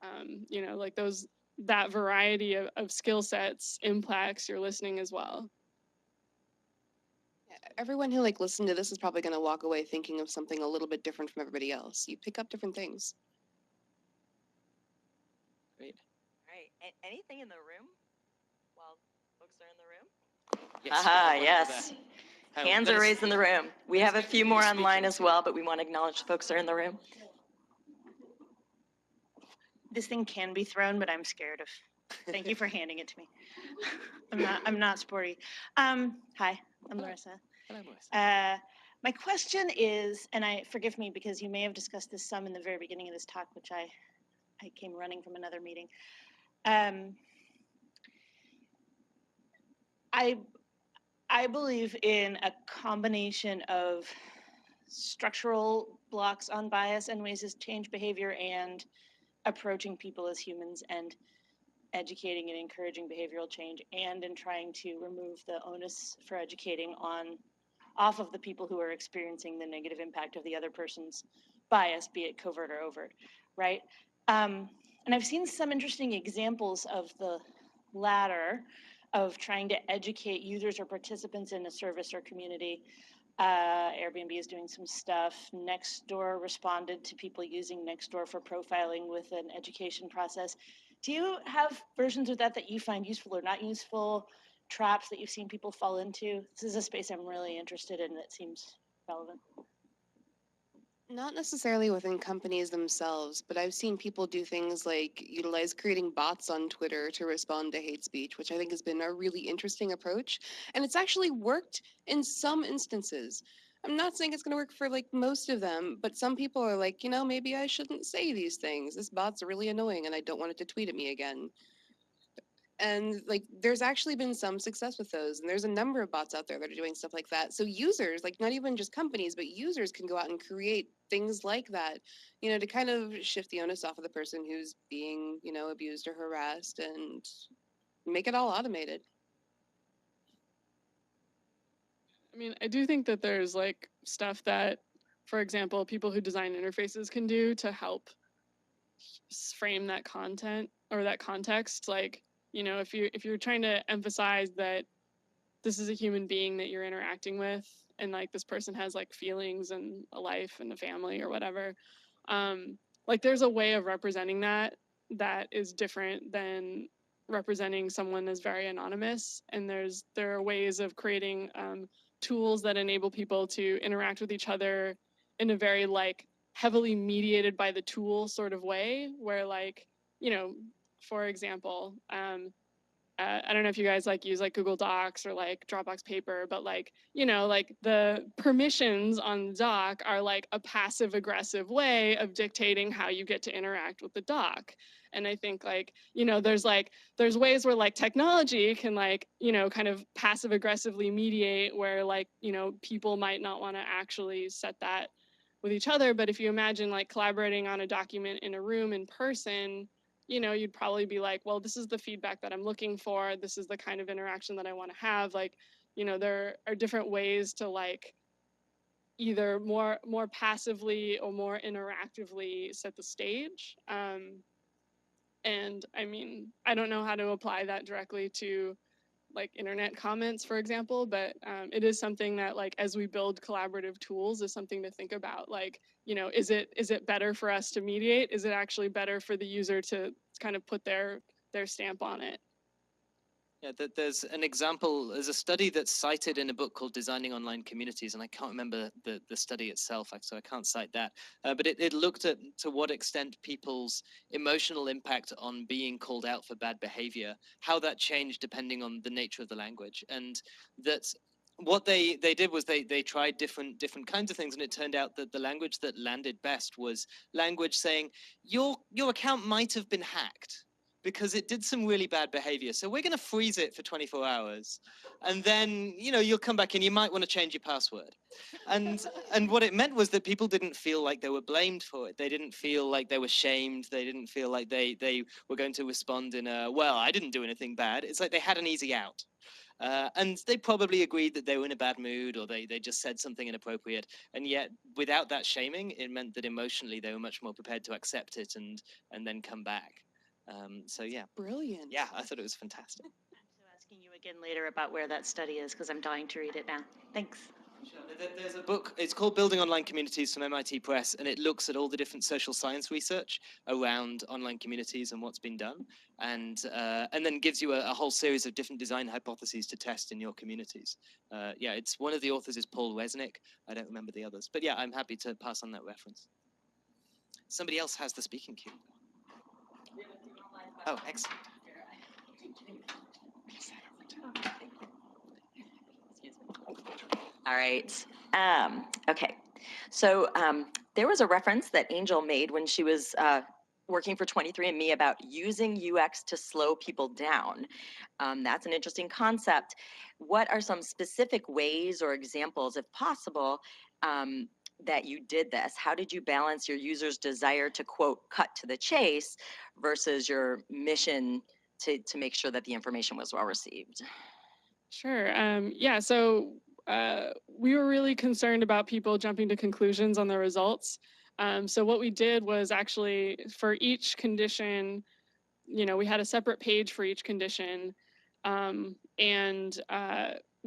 Like that variety of skill sets impacts your listening as well. Everyone who listened to this is probably going to walk away thinking of something a little bit different from everybody else. You pick up different things. Great. All right. Anything in the room while folks are in the room? Yes. Aha, yes. Hands are raised in the room. We have a few more online as well, but we want to acknowledge the folks that are in the room. This thing can be thrown, but I'm scared of. Thank you for handing it to me. I'm not sporty. Hi, I'm Larissa. Hello, Melissa. My question is, and forgive me because you may have discussed this some in the very beginning of this talk, which I came running from another meeting. I believe in a combination of structural blocks on bias and ways to change behavior and approaching people as humans and educating and encouraging behavioral change, and in trying to remove the onus for educating off of the people who are experiencing the negative impact of the other person's bias, be it covert or overt, right? And I've seen some interesting examples of the latter, of trying to educate users or participants in a service or community. Airbnb is doing some stuff. Nextdoor responded to people using Nextdoor for profiling with an education process. Do you have versions of that you find useful or not useful, traps that you've seen people fall into? This is a space I'm really interested in that seems relevant. Not necessarily within companies themselves, but I've seen people do things like utilize creating bots on Twitter to respond to hate speech, which I think has been a really interesting approach. And it's actually worked in some instances. I'm not saying it's going to work for most of them, but some people are like, maybe I shouldn't say these things. This bot's really annoying and I don't want it to tweet at me again. And there's actually been some success with those, and there's a number of bots out there that are doing stuff like that. So users, not even just companies, but users can go out and create things like that, to kind of shift the onus off of the person who's being, abused or harassed, and make it all automated. I mean, I do think that there's stuff that, for example, people who design interfaces can do to help frame that content or that context. If you're trying to emphasize that this is a human being that you're interacting with, and this person has feelings and a life and a family or whatever, like there's a way of representing that is different than representing someone as very anonymous. And there are ways of creating tools that enable people to interact with each other in a very like heavily mediated by the tool sort of way, where like, you know, for example, I don't know if you guys like use like Google Docs or like Dropbox Paper, but like, you know, like the permissions on the doc are like a passive aggressive way of dictating how you get to interact with the doc. And I think like, you know, there's ways where like technology can like, you know, kind of passive aggressively mediate where like, you know, people might not want to actually set that with each other. But if you imagine like collaborating on a document in a room in person, you know, you'd probably be like, well, this is the feedback that I'm looking for. This is the kind of interaction that I want to have. Like, you know, there are different ways to like either more passively or more interactively set the stage. And I mean, I don't know how to apply that directly to like internet comments, for example, but it is something that like as we build collaborative tools is something to think about. Like, you know, is it better for us to mediate? Is it actually better for the user to kind of put their stamp on it? Yeah, there's an example, there's a study that's cited in a book called Designing Online Communities, and I can't remember the study itself, so I can't cite that. But it looked at to what extent people's emotional impact on being called out for bad behavior, how that changed depending on the nature of the language. And that what they did was they tried different kinds of things, and it turned out that the language that landed best was language saying, your account might have been hacked, because it did some really bad behavior. So we're going to freeze it for 24 hours. And then, you know, you'll come back and you might want to change your password. And what it meant was that people didn't feel like they were blamed for it. They didn't feel like they were shamed. They didn't feel like they were going to respond in a, well, I didn't do anything bad. It's like they had an easy out. And they probably agreed that they were in a bad mood, or they just said something inappropriate. And yet, without that shaming, it meant that emotionally they were much more prepared to accept it and then come back. So yeah, Brilliant. yeah, I thought it was fantastic. I'm so asking you again later about where that study is because I'm dying to read it now. Thanks. Sure. There's a book, it's called Building Online Communities from MIT Press, and it looks at all the different social science research around online communities and what's been done, and then gives you a whole series of different design hypotheses to test in your communities. Yeah, it's one of the authors is Paul Resnick. I don't remember the others, but yeah, I'm happy to pass on that reference. Somebody else has the speaking cue. Oh, excellent. All right. Okay. So there was a reference that Angel made when she was working for 23andMe about using UX to slow people down. That's an interesting concept. What are some specific ways or examples, if possible, that you did this? How did you balance your users' desire to, quote, cut to the chase versus your mission to make sure that the information was well received? Sure. Yeah, so we were really concerned about people jumping to conclusions on the results. So what we did was actually for each condition, you know, we had a separate page for each condition. And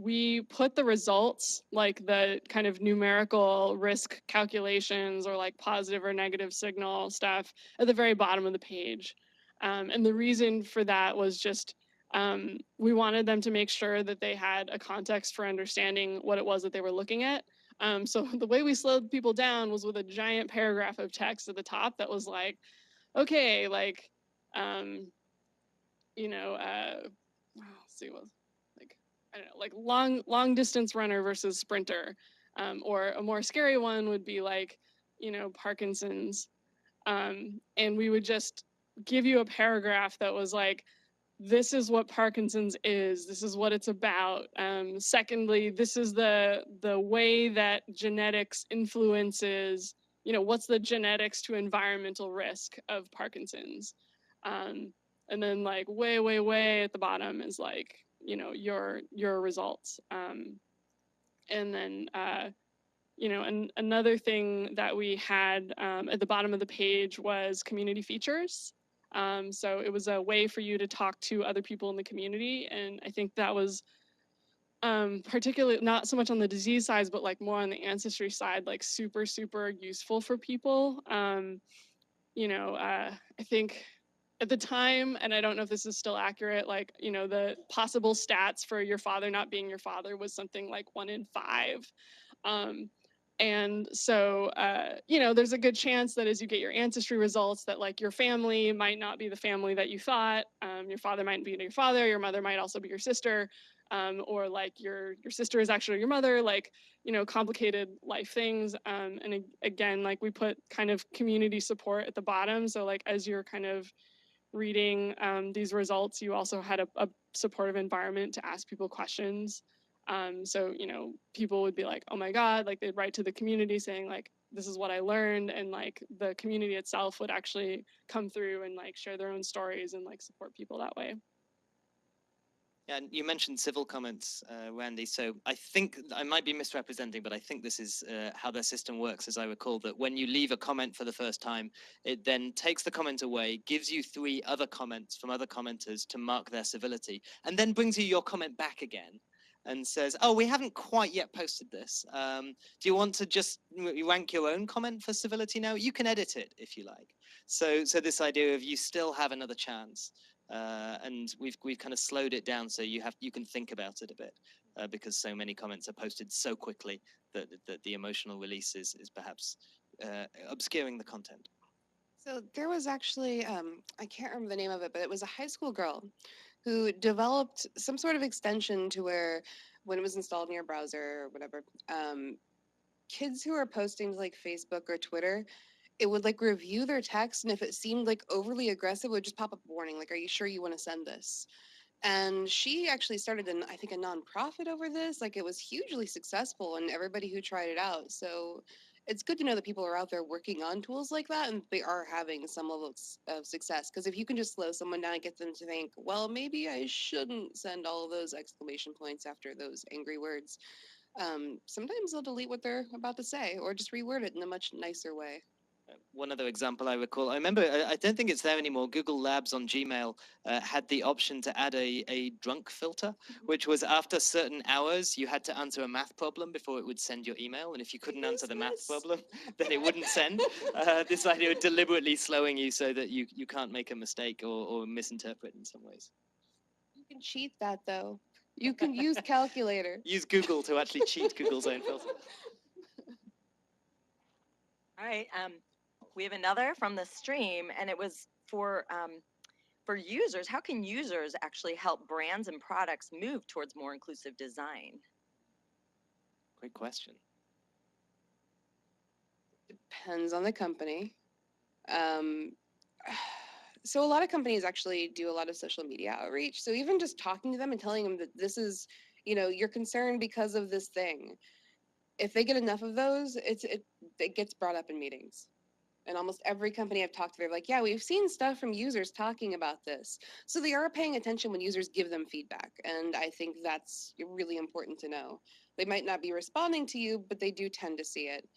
we put the results, like the kind of numerical risk calculations or like positive or negative signal stuff, at the very bottom of the page. And the reason for that was just we wanted them to make sure that they had a context for understanding what it was that they were looking at. So the way we slowed people down was with a giant paragraph of text at the top that was like, okay, like, you know, let's see, what, like, I don't know, like long distance runner versus sprinter, or a more scary one would be like, you know, Parkinson's, and we would just give you a paragraph that was like, this is what Parkinson's is. This is what it's about. Secondly, this is the way that genetics influences, you know, what's the genetics to environmental risk of Parkinson's. And then like way at the bottom is like, you know, your results. And then, you know, and another thing that we had at the bottom of the page was community features. So it was a way for you to talk to other people in the community. And I think that was particularly not so much on the disease side, but like more on the ancestry side, like super useful for people. I think at the time, and I don't know if this is still accurate, like, the possible stats for your father not being your father was something like 1 in 5. And so, there's a good chance that as you get your ancestry results that like your family might not be the family that you thought. Your father might be your father, your mother might also be your sister, or like your sister is actually your mother, like, complicated life things. And again, like we put kind of community support at the bottom. So like as you're kind of reading these results, you also had a supportive environment to ask people questions. So, people would be like, oh my God, like they'd write to the community saying like, this is what I learned. And like the community itself would actually come through and like share their own stories and like support people that way. Yeah, and you mentioned civil comments, Randy. So I think I might be misrepresenting, but I think this is how their system works, as I recall, that when you leave a comment for the first time, it then takes the comment away, gives you 3 other comments from other commenters to mark their civility, and then brings you your comment back again and says, oh, we haven't quite yet posted this. Do you want to just rank your own comment for civility now? You can edit it if you like. So this idea of you still have another chance. And we've kind of slowed it down so you can think about it a bit because so many comments are posted so quickly that the emotional release is perhaps obscuring the content. So there was actually, I can't remember the name of it, but it was a high school girl who developed some sort of extension to where when it was installed in your browser or whatever, kids who are posting to like Facebook or Twitter, it would like review their text, and if it seemed like overly aggressive, it would just pop up a warning like, are you sure you want to send this? And she actually started I think a nonprofit over this. Like it was hugely successful and everybody who tried it out. So it's good to know that people are out there working on tools like that and they are having some level of success. Because if you can just slow someone down and get them to think, well, maybe I shouldn't send all of those exclamation points after those angry words. Sometimes they'll delete what they're about to say or just reword it in a much nicer way. One other example I recall, I remember, I don't think it's there anymore, Google Labs on Gmail had the option to add a drunk filter, which was after certain hours, you had to answer a math problem before it would send your email. And if you couldn't answer the math problem, then it wouldn't send. This idea of deliberately slowing you so that you can't make a mistake or misinterpret in some ways. You can cheat that, though. You can use calculator. Use Google to actually cheat Google's own filter. All right. We have another from the stream, and it was for users. How can users actually help brands and products move towards more inclusive design? Great question. Depends on the company. So a lot of companies actually do a lot of social media outreach. So even just talking to them and telling them that this is, you're concerned because of this thing. If they get enough of those, it gets brought up in meetings. And almost every company I've talked to, they're like, yeah, we've seen stuff from users talking about this. So they are paying attention when users give them feedback. And I think that's really important to know. They might not be responding to you, but they do tend to see it.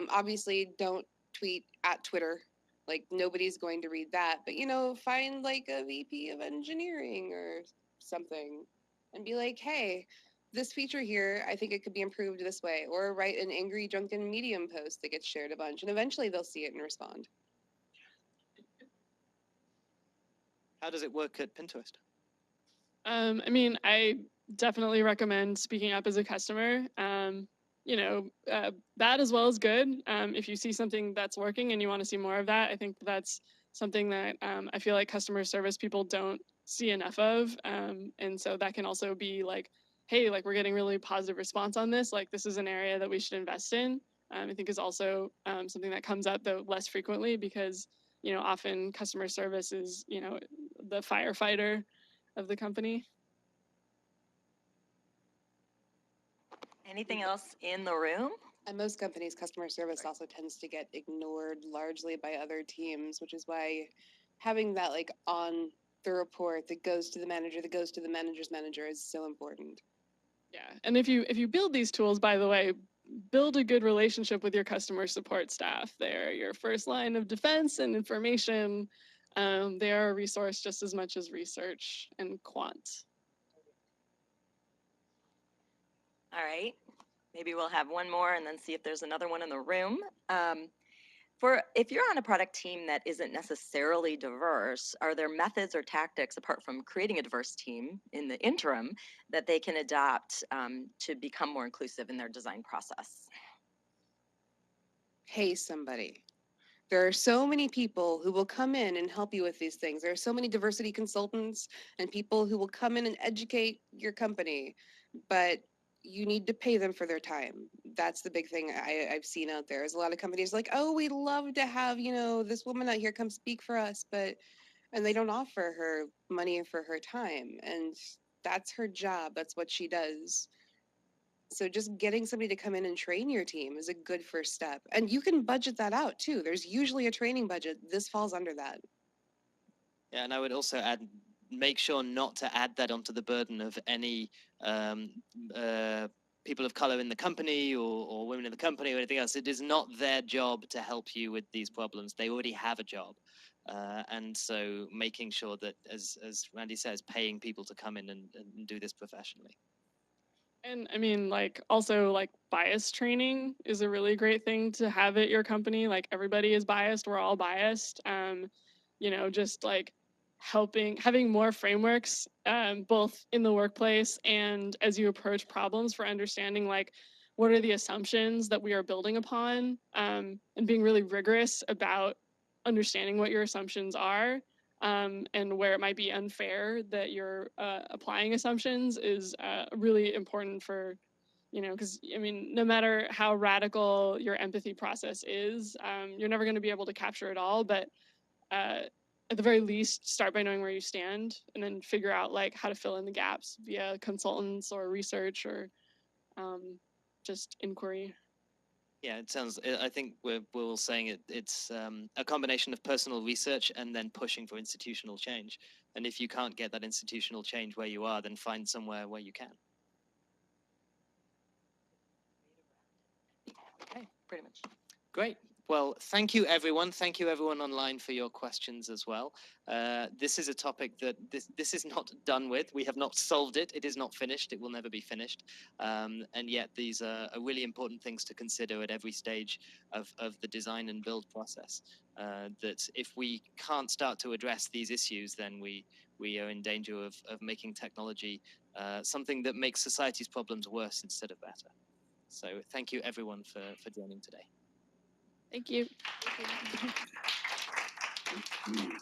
Obviously, don't tweet at Twitter. Like, nobody's going to read that. But, find like a VP of engineering or something and be like, hey, this feature here, I think it could be improved this way, or write an angry drunken medium post that gets shared a bunch, and eventually they'll see it and respond. How does it work at Pinterest? I definitely recommend speaking up as a customer. Bad as well as good. If you see something that's working and you want to see more of that, I think that's something that I feel like customer service people don't see enough of. And so that can also be like, hey, like we're getting really positive response on this. Like this is an area that we should invest in. I think is also something that comes up though less frequently because, often customer service is, the firefighter of the company. Anything else in the room? At most companies, customer service also tends to get ignored largely by other teams, which is why having that like on the report that goes to the manager, that goes to the manager's manager is so important. Yeah, and if you build these tools, by the way, build a good relationship with your customer support staff. They're your first line of defense and information. They are a resource just as much as research and quant. All right, maybe we'll have one more and then see if there's another one in the room. If you're on a product team that isn't necessarily diverse, are there methods or tactics apart from creating a diverse team in the interim that they can adopt to become more inclusive in their design process? Pay somebody. There are so many people who will come in and help you with these things. There are so many diversity consultants and people who will come in and educate your company, but you need to pay them for their time. That's the big thing I've seen out there. Is a lot of companies like, oh, we'd love to have, this woman out here come speak for us, and they don't offer her money for her time. And that's her job. That's what she does. So just getting somebody to come in and train your team is a good first step. And you can budget that out too. There's usually a training budget. This falls under that. Yeah, and I would also add, make sure not to add that onto the burden of any people of color in the company or women in the company or anything else. It is not their job to help you with these problems. They already have a job. And so making sure that, as Randy says, paying people to come in and do this professionally. And I mean, also bias training is a really great thing to have at your company. Like everybody is biased, we're all biased. Just having more frameworks, both in the workplace and as you approach problems for understanding what are the assumptions that we are building upon, and being really rigorous about understanding what your assumptions are. And where it might be unfair that you're applying assumptions is really important for, because no matter how radical your empathy process is, you're never going to be able to capture it all. But at the very least, start by knowing where you stand, and then figure out how to fill in the gaps via consultants or research or just inquiry. Yeah, it sounds. I think we're all saying it's a combination of personal research and then pushing for institutional change. And if you can't get that institutional change where you are, then find somewhere where you can. Okay, pretty much. Great. Well, thank you, everyone. Thank you, everyone online, for your questions as well. This is a topic that this is not done with. We have not solved it. It is not finished. It will never be finished. And yet these are really important things to consider at every stage of the design and build process. That if we can't start to address these issues, then we are in danger of making technology something that makes society's problems worse instead of better. So thank you, everyone, for joining today. Thank you. Thank you.